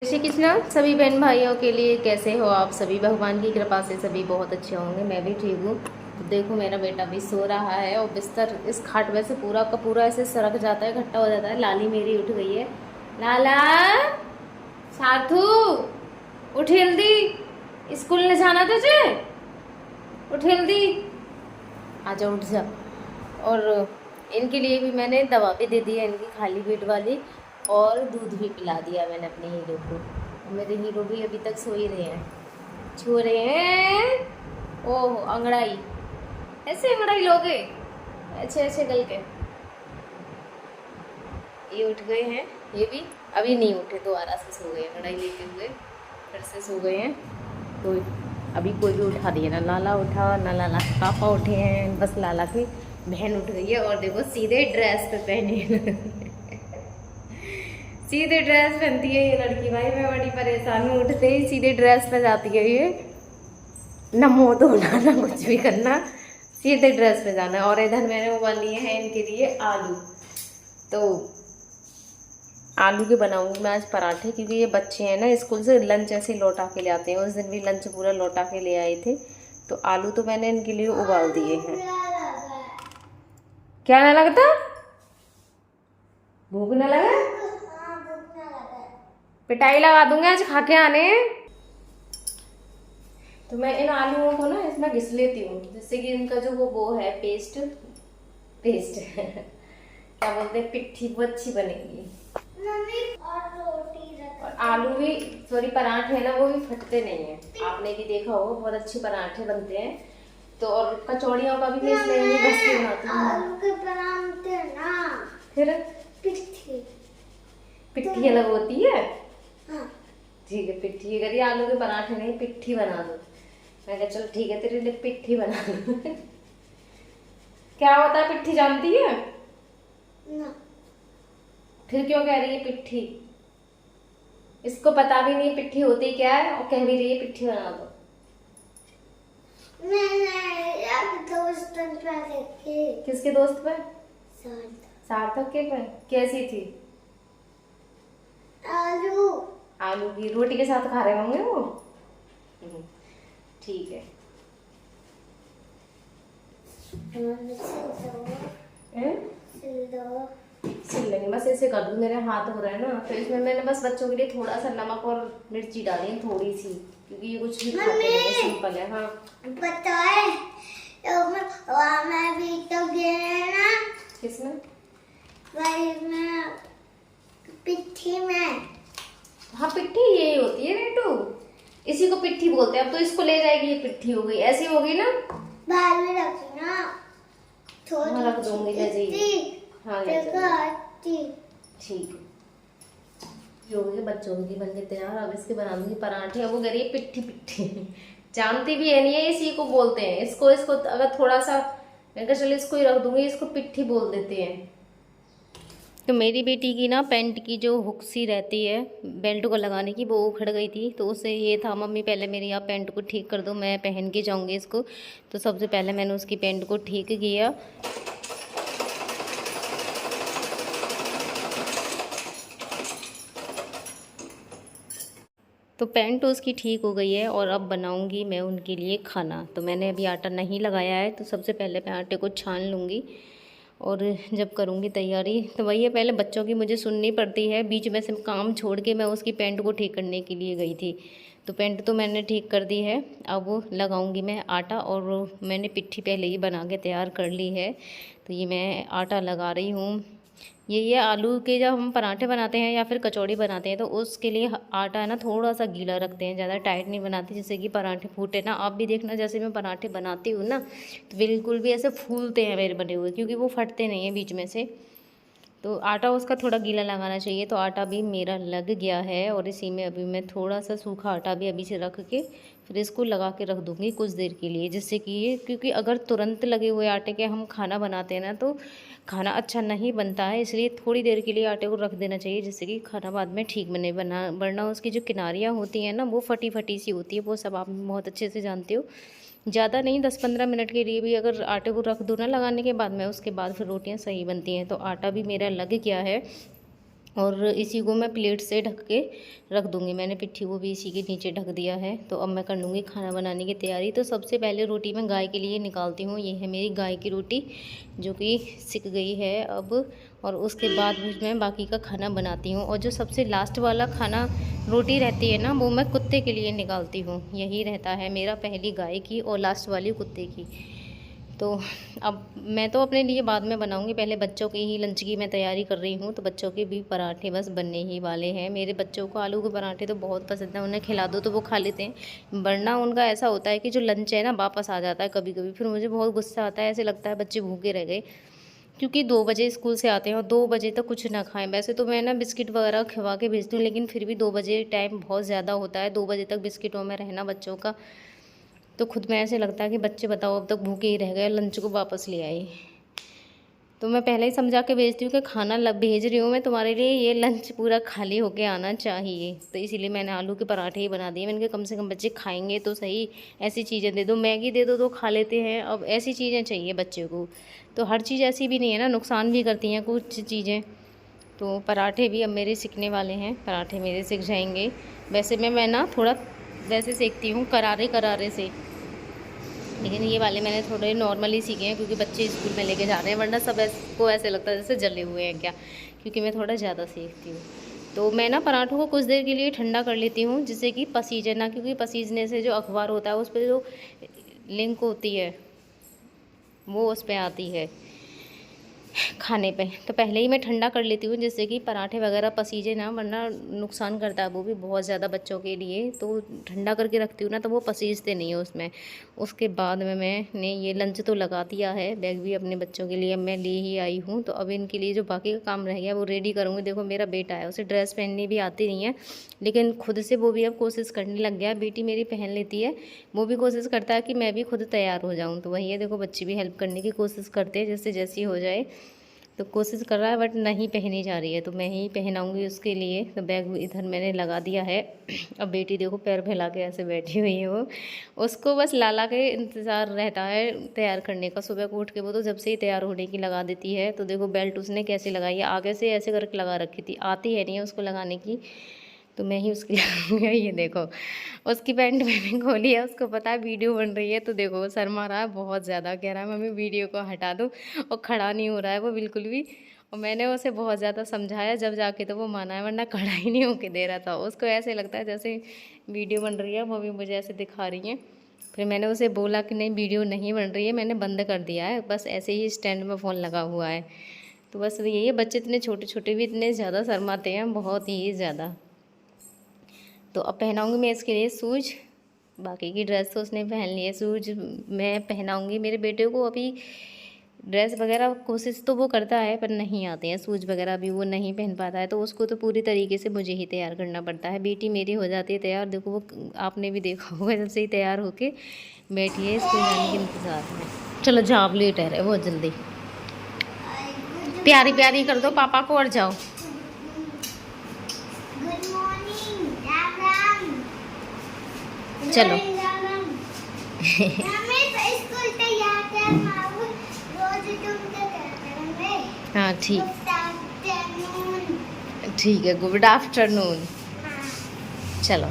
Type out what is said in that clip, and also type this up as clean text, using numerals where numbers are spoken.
श्री कृष्णा सभी बहन भाइयों के लिए। कैसे हो आप सभी? भगवान की कृपा से सभी बहुत अच्छे होंगे। मैं भी ठीक हूँ। तो देखो मेरा बेटा भी सो रहा है और बिस्तर इस खाट में से पूरा का पूरा ऐसे सरक जाता है, इकट्ठा हो जाता है। लाली मेरी उठ गई है। लाला सार्थू उठ जल्दी, स्कूल ने जाना तुझे, उठ जल्दी, आजा उठ जा। और इनके लिए भी मैंने दवा भी दे दी है, इनकी खाली पेट वाली, और दूध भी पिला दिया मैंने अपने हीरो को। मेरे हीरो भी अभी तक सो ही रहे हैं, छू रहे हैं। ओह अंगड़ाई, ऐसे अंगड़ाई लोगे, अच्छे अच्छे गल के। ये उठ गए हैं, ये भी अभी नहीं उठे, दोबारा से सो गए अंगड़ाई लेते हुए, फिर से सो गए हैं। तो अभी कोई भी उठा दिया, ना लाला उठा ना लाला के पापा उठे हैं, बस लाला की बहन उठ गई है। और देखो सीधे ड्रेस पे पहने सीधे ड्रेस पहनती है ये लड़की। भाई मैं बड़ी परेशान हूँ, उठते ही सीधे ड्रेस पे जाती है ये, ना मुँह धोना ना कुछ भी करना, सीधे ड्रेस पे जाना। और इधर मैंने उबाल लिए हैं इनके लिए आलू। तो आलू के बनाऊंगी मैं आज पराठे, क्योंकि ये बच्चे हैं ना स्कूल से लंच ऐसे लौटा के ले आते हैं। उस दिन भी लंच पूरा लौटा के ले आए थे। तो आलू तो मैंने इनके लिए उबाल दिए हैं। क्या ना लगता? भूख ना लगा? पिटाई लगा दूंगी आज, खा के आने। तो मैं इन आलूओं को ना इसमें घिस लेती हूँ, जिससे कि इनका जो वो है पेस्ट पेस्ट क्या बोलते हैं, पिट्ठी, वो अच्छी बनेगी। और आलू भी सॉरी पराठे है ना, वो भी फटते नहीं है। आपने भी देखा हो, बहुत अच्छे पराठे बनते हैं। तो और कचौड़ियों का भी मैं इसमें ही बस के बनाती हूँ। आलू के पराठे ना, फिर पिट्ठी पिट्ठी अलग होती है। हाँ। ठीक है, पिट्ठी। अगर ये आलू के पराठे नहीं, पिट्ठी बना दो। मैं कहा चल ठीक है, तेरे लिए पिट्ठी बना दो क्या होता है पिट्ठी, जानती है ना। फिर क्यों कह रही है पिट्ठी? इसको पता भी नहीं पिट्ठी होती क्या है, और कह भी रही है पिट्ठी बना दो। मैंने अब दोस्तों पर देखी। किसके दोस्त पे? सार्थक सार्थक के पे। कैसी थी? आलू आलू की रोटी के साथ खा रहे होंगे वो। ठीक है। सिल लेंगे, बस ऐसे कर दूँ, मेरे हाथ हो रहे हैं ना। तो इसमें मैंने बस बच्चों के लिए थोड़ा सा नमक और मिर्ची डाली है, थोड़ी सी, क्योंकि ये कुछ भी खाते नहीं है, सिंपल है। हाँ पता है तो मैं भी तो गया ना। किसमें? वही में, पिट्ठी में। हाँ पिट्ठी यही होती है रेटू, इसी को पिट्ठी बोलते हैं। अब तो इसको ले जाएगी, ये पिट्ठी हो गई, ऐसी हो गई ना। बाहर में रखी ना, हाँ रख दूंगी, ले जाइए। हाँ ले जाइए। ठीक है, जो हो गए बच्चों की बन के तैयार। अब इसके बना दूंगी पराठे। अब वो कह रही है पिट्ठी पिट्ठी जानती भी है नहीं है, इसी को बोलते हैं। इसको इसको अगर थोड़ा सा, मैं कहा चलो इसको ही रख दूंगी, इसको पिट्ठी बोल देते हैं। तो मेरी बेटी की ना पैंट की जो हुक सी रहती है बेल्ट को लगाने की, वो उखड़ गई थी। तो उससे ये था, मम्मी पहले मेरी आप पैंट को ठीक कर दो, मैं पहन के जाऊंगी इसको। तो सबसे पहले मैंने उसकी पैंट को ठीक किया। तो पैंट उसकी ठीक हो गई है, और अब बनाऊंगी मैं उनके लिए खाना। तो मैंने अभी आटा नहीं लगाया है, तो सबसे पहले मैं आटे को छान लूँगी, और जब करूँगी तैयारी। तो वही है, पहले बच्चों की मुझे सुननी पड़ती है। बीच में से काम छोड़ के मैं उसकी पैंट को ठीक करने के लिए गई थी। तो पैंट तो मैंने ठीक कर दी है, अब वो लगाऊंगी मैं आटा। और मैंने पिट्ठी पहले ही बना के तैयार कर ली है। तो ये मैं आटा लगा रही हूँ। ये आलू के जब हम पराठे बनाते हैं या फिर कचौड़ी बनाते हैं, तो उसके लिए आटा है ना थोड़ा सा गीला रखते हैं, ज़्यादा टाइट नहीं बनाते, जिससे कि पराठे फूटे ना। आप भी देखना, जैसे मैं पराठे बनाती हूँ ना, तो बिल्कुल भी ऐसे फूलते हैं मेरे बने हुए, क्योंकि वो फटते नहीं हैं बीच में से। तो आटा उसका थोड़ा गीला लगाना चाहिए। तो आटा भी मेरा लग गया है, और इसी में अभी मैं थोड़ा सा सूखा आटा भी अभी से रख के फिर इसको लगा के रख दूँगी कुछ देर के लिए, जिससे कि ये, क्योंकि अगर तुरंत लगे हुए आटे के हम खाना बनाते हैं ना, तो खाना अच्छा नहीं बनता है। इसलिए थोड़ी देर के लिए आटे को रख देना चाहिए, जिससे कि खाना बाद में ठीक बने। वरना उसकी जो किनारियाँ होती हैं ना, वो फटी फटी सी होती है। वो सब आप बहुत अच्छे से जानते हो। ज़्यादा नहीं, 10-15 मिनट के लिए भी अगर आटे को रख दो ना लगाने के बाद में, उसके बाद फिर रोटियां सही बनती हैं। तो आटा भी मेरा लग गया है, और इसी को मैं प्लेट से ढक के रख दूँगी। मैंने पिट्ठी को भी इसी के नीचे ढक दिया है। तो अब मैं कर लूँगी खाना बनाने की तैयारी। तो सबसे पहले रोटी मैं गाय के लिए निकालती हूँ। ये है मेरी गाय की रोटी जो कि सिक गई है अब। और उसके बाद फिर मैं बाकी का खाना बनाती हूँ। और जो सबसे लास्ट वाला खाना रोटी रहती है ना, वो मैं कुत्ते के लिए निकालती हूँ। यही रहता है मेरा, पहली गाय की और लास्ट वाली कुत्ते की। तो अब मैं तो अपने लिए बाद में बनाऊंगी, पहले बच्चों की ही लंच की मैं तैयारी कर रही हूँ। तो बच्चों के भी पराठे बस बनने ही वाले हैं। मेरे बच्चों को आलू के पराठे तो बहुत पसंद है, उन्हें खिला दो तो वो खा लेते हैं। वरना उनका ऐसा होता है कि जो लंच है ना वापस आ जाता है कभी कभी। फिर मुझे बहुत गुस्सा आता है, ऐसे लगता है बच्चे भूखे रह गए। क्योंकि 2 बजे स्कूल से आते हैं और 2 बजे तक कुछ ना खाएं। वैसे तो मैं ना बिस्किट वगैरह खिला के भेजती हूँ, लेकिन फिर भी 2 बजे टाइम बहुत ज़्यादा होता है। 2 बजे तक बिस्किटों में रहना बच्चों का, तो खुद में ऐसे लगता है कि बच्चे बताओ अब तक भूखे ही रह गए, लंच को वापस ले आए। तो मैं पहले ही समझा के भेजती हूँ कि खाना भेज रही हूँ मैं तुम्हारे लिए, ये लंच पूरा खाली होके आना चाहिए। तो इसीलिए मैंने आलू के पराठे ही बना दिए। मैंने कहा कम से कम बच्चे खाएंगे तो सही, ऐसी चीज़ें दे दो, मैगी दे दो तो खा लेते हैं, अब ऐसी चीज़ें चाहिए बच्चे को। तो हर चीज़ ऐसी भी नहीं है ना, नुकसान भी करती हैं कुछ चीज़ें। तो पराठे भी अब मेरे सिकने वाले हैं, पराठे मेरे सिक जाएंगे। वैसे मैं ना थोड़ा वैसे सेकती हूँ करारे करारे से, लेकिन ये वाले मैंने थोड़े नॉर्मली सीखे हैं क्योंकि बच्चे स्कूल में लेके जा रहे हैं। वरना सब को ऐसे लगता है जैसे जले हुए हैं क्या, क्योंकि मैं थोड़ा ज़्यादा सेकती हूँ। तो मैं ना पराठों को कुछ देर के लिए ठंडा कर लेती हूँ जिससे कि पसीजे ना, क्योंकि पसीजने से जो अखबार होता है उस पर जो लिंक होती है वो उस पर आती है खाने पे। तो पहले ही मैं ठंडा कर लेती हूँ जिससे कि पराठे वगैरह पसीजे ना, वरना नुकसान करता है वो भी बहुत ज़्यादा बच्चों के लिए। तो ठंडा करके रखती हूँ ना तो वो पसीजते नहीं है उसमें। उसके बाद में मैंने ये लंच तो लगा दिया है, बैग भी अपने बच्चों के लिए मैं ले ही आई हूँ। तो अब इनके लिए जो बाकी का काम रह गया वो रेडी करूँगी। देखो मेरा बेटा है, उसे ड्रेस पहननी भी आती नहीं है, लेकिन खुद से वो भी अब कोशिश करने लग गया है। बेटी मेरी पहन लेती है, वो भी कोशिश करता है कि मैं भी खुद तैयार हो जाऊँ। तो वही है, देखो बच्चे भी हेल्प करने की कोशिश करते हैं जैसे जैसी हो जाए। तो कोशिश कर रहा है बट नहीं पहनी जा रही है, तो मैं ही पहनाऊँगी उसके लिए। तो बैग इधर मैंने लगा दिया है। अब बेटी देखो पैर फैला के ऐसे बैठी हुई है, वो उसको बस लाला के इंतज़ार रहता है तैयार करने का। सुबह को उठ के वो तो जब से ही तैयार होने की लगा देती है। तो देखो बेल्ट उसने कैसे लगाई है, आगे से ऐसे करके लगा रखी थी, आती है नहीं है उसको लगाने की, तो मैं ही उसकी लगाऊंगी। ये देखो उसकी पैंट मैंने खोली है, उसको पता है वीडियो बन रही है। तो देखो वो शर्मा रहा है बहुत ज़्यादा, कह रहा है मम्मी वीडियो को हटा दो, और खड़ा नहीं हो रहा है वो बिल्कुल भी। और मैंने उसे बहुत ज़्यादा समझाया जब जाके तो वो माना है, वरना खड़ा ही नहीं होके दे रहा था। उसको ऐसे लगता है जैसे वीडियो बन रही है, मम्मी मुझे ऐसे दिखा रही हैं। फिर मैंने उसे बोला कि नहीं वीडियो नहीं बन रही है, मैंने बंद कर दिया है, बस ऐसे ही स्टैंड में फ़ोन लगा हुआ है। तो बस यही है, बच्चे इतने छोटे छोटे भी इतने ज़्यादा शर्माते हैं, बहुत ही ज़्यादा। तो अब पहनाऊँगी मैं इसके लिए शूज, बाकी की ड्रेस तो उसने पहन ली है, शूज मैं पहनाऊँगी मेरे बेटे को। अभी ड्रेस वगैरह कोशिश तो वो करता है पर नहीं आते हैं, शूज वगैरह भी वो नहीं पहन पाता है, तो उसको तो पूरी तरीके से मुझे ही तैयार करना पड़ता है। बेटी मेरी हो जाती है तैयार, देखो वो आपने भी देखा होगा जब से ही तैयार होके बैठी है स्कूल जाने के इंतज़ार में। चलो जाओ, लेट है बहुत जल्दी, प्यारी प्यारी कर दो पापा को और जाओ। Good morning, Ram Ram. चलो राम राम। हमें स्कूल तैयार कर माऊ, रोज तुम क्या करेंगे? हाँ ठीक, गुड आफ्टरनून। ठीक है, गुड आफ्टरनून। हाँ। चलो।